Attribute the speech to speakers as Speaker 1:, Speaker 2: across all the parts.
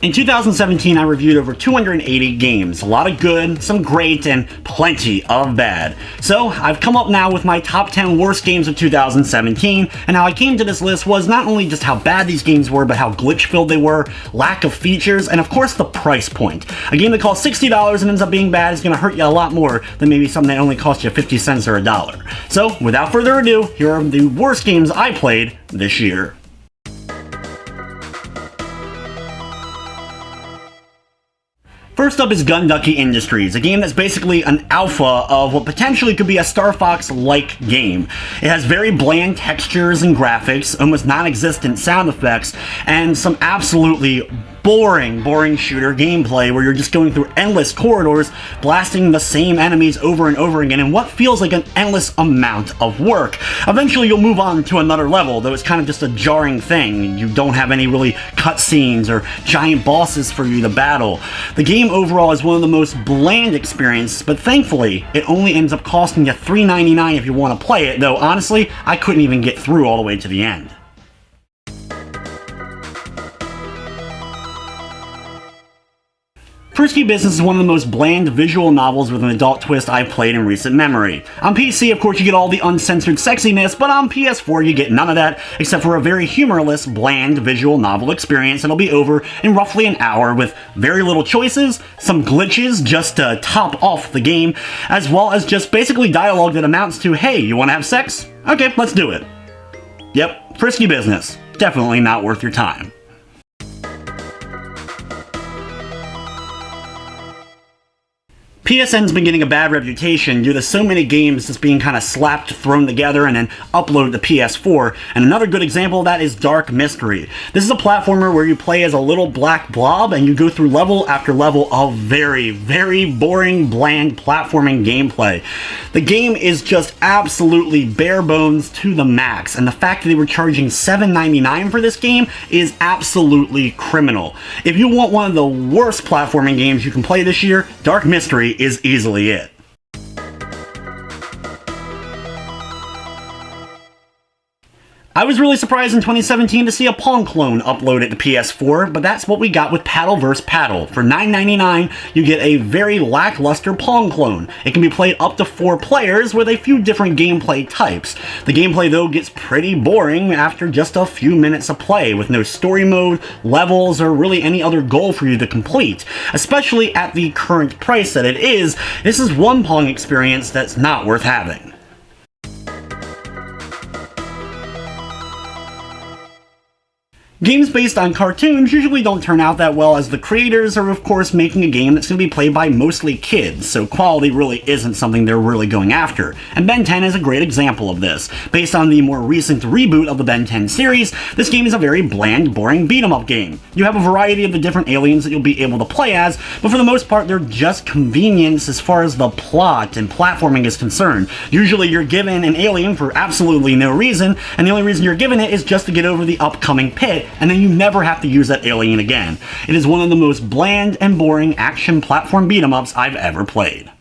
Speaker 1: In 2017, I reviewed over 280 games, a lot of good, some great, and plenty of bad. So, I've come up now with my top 10 worst games of 2017, and how I came to this list was not only just how bad these games were, but how glitch-filled they were, lack of features, and of course the price point. A game that costs $60 and ends up being bad is going to hurt you a lot more than maybe something that only costs you 50 cents or $1. So, without further ado, here are the worst games I played this year. First up is Ducky Industries, a game that's basically an alpha of what potentially could be a Star Fox-like game. It has very bland textures and graphics, almost non-existent sound effects, and some absolutely boring shooter gameplay where you're just going through endless corridors, blasting the same enemies over and over again in what feels like an endless amount of work. Eventually you'll move on to another level, though it's kind of just a jarring thing. You don't have any really cutscenes or giant bosses for you to battle. The game overall is one of the most bland experiences, but thankfully it only ends up costing you $3.99 if you want to play it, though honestly, I couldn't even get through all the way to the end. Frisky Business is one of the most bland visual novels with an adult twist I've played in recent memory. On PC, of course, you get all the uncensored sexiness, but on PS4 you get none of that, except for a very humorless, bland visual novel experience that'll be over in roughly an hour with very little choices, some glitches just to top off the game, as well as just basically dialogue that amounts to, hey, you wanna have sex? Okay, let's do it. Yep, Frisky Business. Definitely not worth your time. PSN's been getting a bad reputation due to so many games just being kind of slapped, thrown together, and then uploaded to PS4, and another good example of that is Dark Mystery. This is a platformer where you play as a little black blob, and you go through level after level of very boring, bland platforming gameplay. The game is just absolutely bare bones to the max, and the fact that they were charging $7.99 for this game is absolutely criminal. If you want one of the worst platforming games you can play this year, Dark Mystery is easily it. I was really surprised in 2017 to see a Pong clone uploaded to PS4, but that's what we got with Paddle vs. Paddle. For $9.99, you get a very lackluster Pong clone. It can be played up to 4 players with a few different gameplay types. The gameplay, though, gets pretty boring after just a few minutes of play, with no story mode, levels, or really any other goal for you to complete. Especially at the current price that it is, this is one Pong experience that's not worth having. Games based on cartoons usually don't turn out that well, as the creators are of course making a game that's going to be played by mostly kids, so quality really isn't something they're really going after. And Ben 10 is a great example of this. Based on the more recent reboot of the Ben 10 series, this game is a very bland, boring beat-em-up game. You have a variety of the different aliens that you'll be able to play as, but for the most part they're just convenience as far as the plot and platforming is concerned. Usually you're given an alien for absolutely no reason, and the only reason you're given it is just to get over the upcoming pit, and then you never have to use that alien again. It is one of the most bland and boring action platform beat-em-ups I've ever played.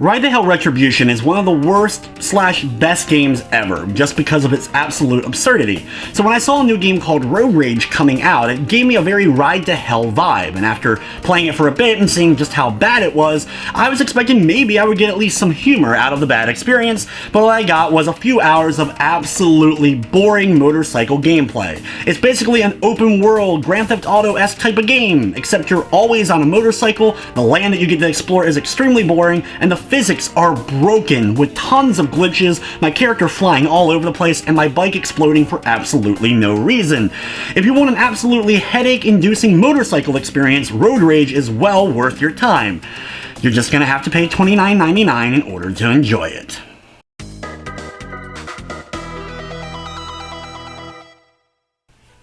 Speaker 1: Ride to Hell Retribution is one of the worst/best games ever, just because of its absolute absurdity. So when I saw a new game called Road Rage coming out, it gave me a very Ride to Hell vibe, and after playing it for a bit and seeing just how bad it was, I was expecting maybe I would get at least some humor out of the bad experience, but what I got was a few hours of absolutely boring motorcycle gameplay. It's basically an open world, Grand Theft Auto-esque type of game, except you're always on a motorcycle, the land that you get to explore is extremely boring, and the physics are broken with tons of glitches, my character flying all over the place, and my bike exploding for absolutely no reason. If you want an absolutely headache-inducing motorcycle experience, Road Rage is well worth your time. You're just gonna have to pay $29.99 in order to enjoy it.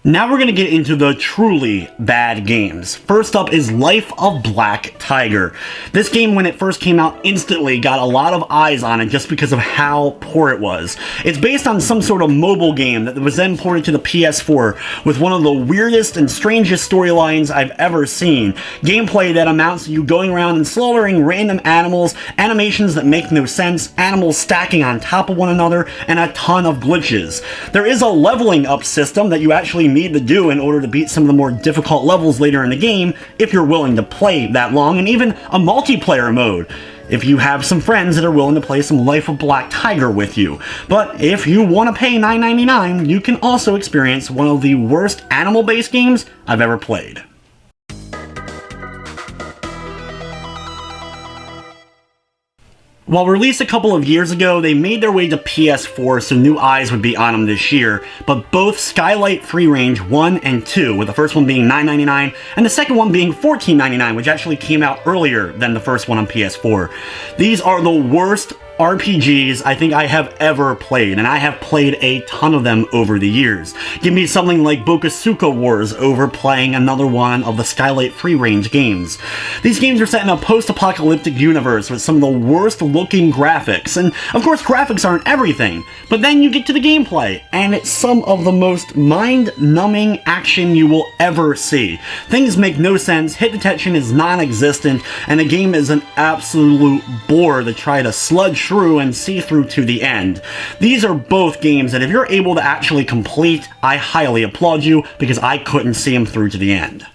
Speaker 1: Now we're going to get into the truly bad games. First up is Life of Black Tiger. This game, when it first came out, instantly got a lot of eyes on it just because of how poor it was. It's based on some sort of mobile game that was then ported to the PS4 with one of the weirdest and strangest storylines I've ever seen. Gameplay that amounts to you going around and slaughtering random animals, animations that make no sense, animals stacking on top of one another, and a ton of glitches. There is a leveling up system that you actually need to do in order to beat some of the more difficult levels later in the game if you're willing to play that long, and even a multiplayer mode if you have some friends that are willing to play some Life of Black Tiger with you. But if you want to pay $9.99, you can also experience one of the worst animal-based games I've ever played. While released a couple of years ago, they made their way to PS4 so new eyes would be on them this year, but both Skylight Free Range 1 and 2, with the first one being $9.99 and the second one being $14.99, which actually came out earlier than the first one on PS4. These are the worst RPGs I think I have ever played, and I have played a ton of them over the years. Give me something like Bokosuka Wars over playing another one of the Skylight Free Range games. These games are set in a post-apocalyptic universe with some of the worst looking graphics, and of course graphics aren't everything, but then you get to the gameplay, and it's some of the most mind-numbing action you will ever see. Things make no sense, hit detection is non-existent, and the game is an absolute bore to try to sludge through and see through to the end. These are both games that if you're able to actually complete, I highly applaud you, because I couldn't see them through to the end.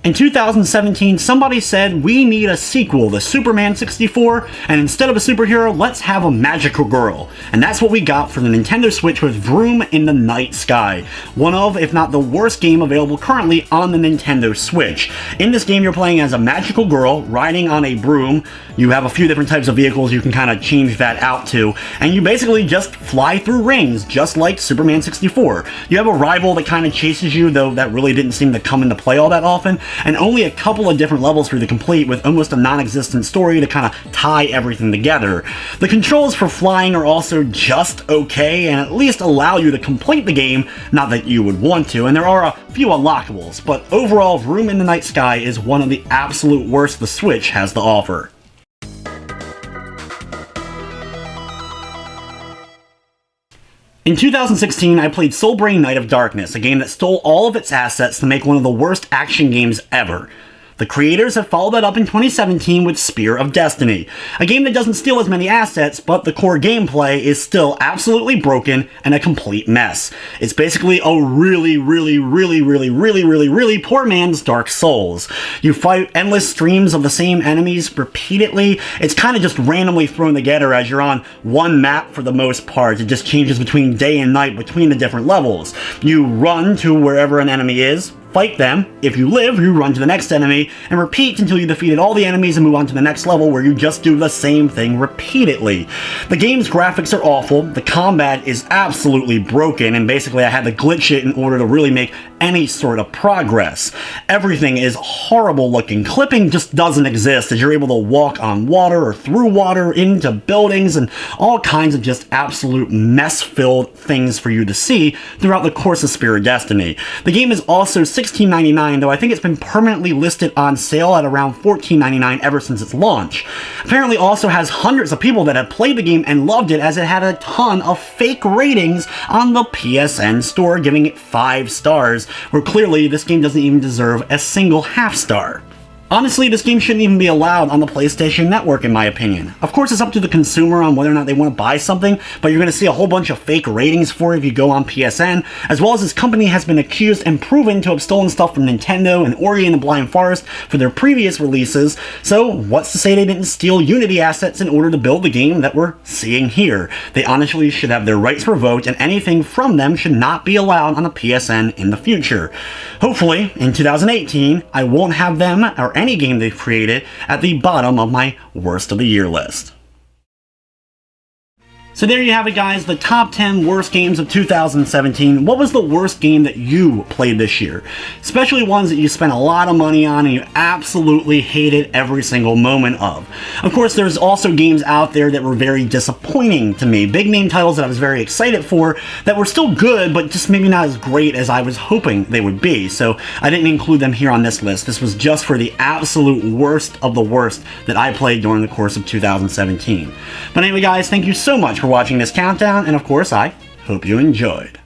Speaker 1: In 2017, somebody said, we need a sequel to Superman 64, and instead of a superhero, let's have a magical girl. And that's what we got for the Nintendo Switch with Vroom in the Night Sky. One of, if not the worst game available currently on the Nintendo Switch. In this game, you're playing as a magical girl, riding on a broom. You have a few different types of vehicles you can kind of change that out to, and you basically just fly through rings, just like Superman 64. You have a rival that kind of chases you, though that really didn't seem to come into play all that often, and only a couple of different levels for you to complete with almost a non-existent story to kind of tie everything together. The controls for flying are also just okay and at least allow you to complete the game, not that you would want to, and there are a few unlockables, but overall Vroom in the Night Sky is one of the absolute worst the Switch has to offer. In 2016, I played Soulbrain Night of Darkness, a game that stole all of its assets to make one of the worst action games ever. The creators have followed that up in 2017 with Spear of Destiny, a game that doesn't steal as many assets, but the core gameplay is still absolutely broken and a complete mess. It's basically a really poor man's Dark Souls. You fight endless streams of the same enemies repeatedly. It's kind of just randomly thrown together as you're on one map for the most part. It just changes between day and night between the different levels. You run to wherever an enemy is, fight them. If you live, you run to the next enemy, and repeat until you defeated all the enemies and move on to the next level where you just do the same thing repeatedly. The game's graphics are awful, the combat is absolutely broken, and basically I had to glitch it in order to really make any sort of progress. Everything is horrible looking. Clipping just doesn't exist as you're able to walk on water or through water into buildings and all kinds of just absolute mess-filled things for you to see throughout the course of Spear of Destiny. The game is also $16.99, though I think it's been permanently listed on sale at around $14.99 ever since its launch. Apparently also has hundreds of people that have played the game and loved it, as it had a ton of fake ratings on the PSN store, giving it 5 stars, where clearly this game doesn't even deserve a single half star. Honestly, this game shouldn't even be allowed on the PlayStation Network, in my opinion. Of course, it's up to the consumer on whether or not they want to buy something, but you're going to see a whole bunch of fake ratings for it if you go on PSN, as well as this company has been accused and proven to have stolen stuff from Nintendo and Ori and the Blind Forest for their previous releases, so what's to say they didn't steal Unity assets in order to build the game that we're seeing here? They honestly should have their rights revoked, and anything from them should not be allowed on the PSN in the future. Hopefully, in 2018, I won't have them, or any game they've created, at the bottom of my worst of the year list. So there you have it, guys, the top 10 worst games of 2017. What was the worst game that you played this year? Especially ones that you spent a lot of money on and you absolutely hated every single moment of. Of course, there's also games out there that were very disappointing to me. Big name titles that I was very excited for that were still good, but just maybe not as great as I was hoping they would be. So I didn't include them here on this list. This was just for the absolute worst of the worst that I played during the course of 2017. But anyway, guys, thank you so much for watching this countdown, and of course, I hope you enjoyed.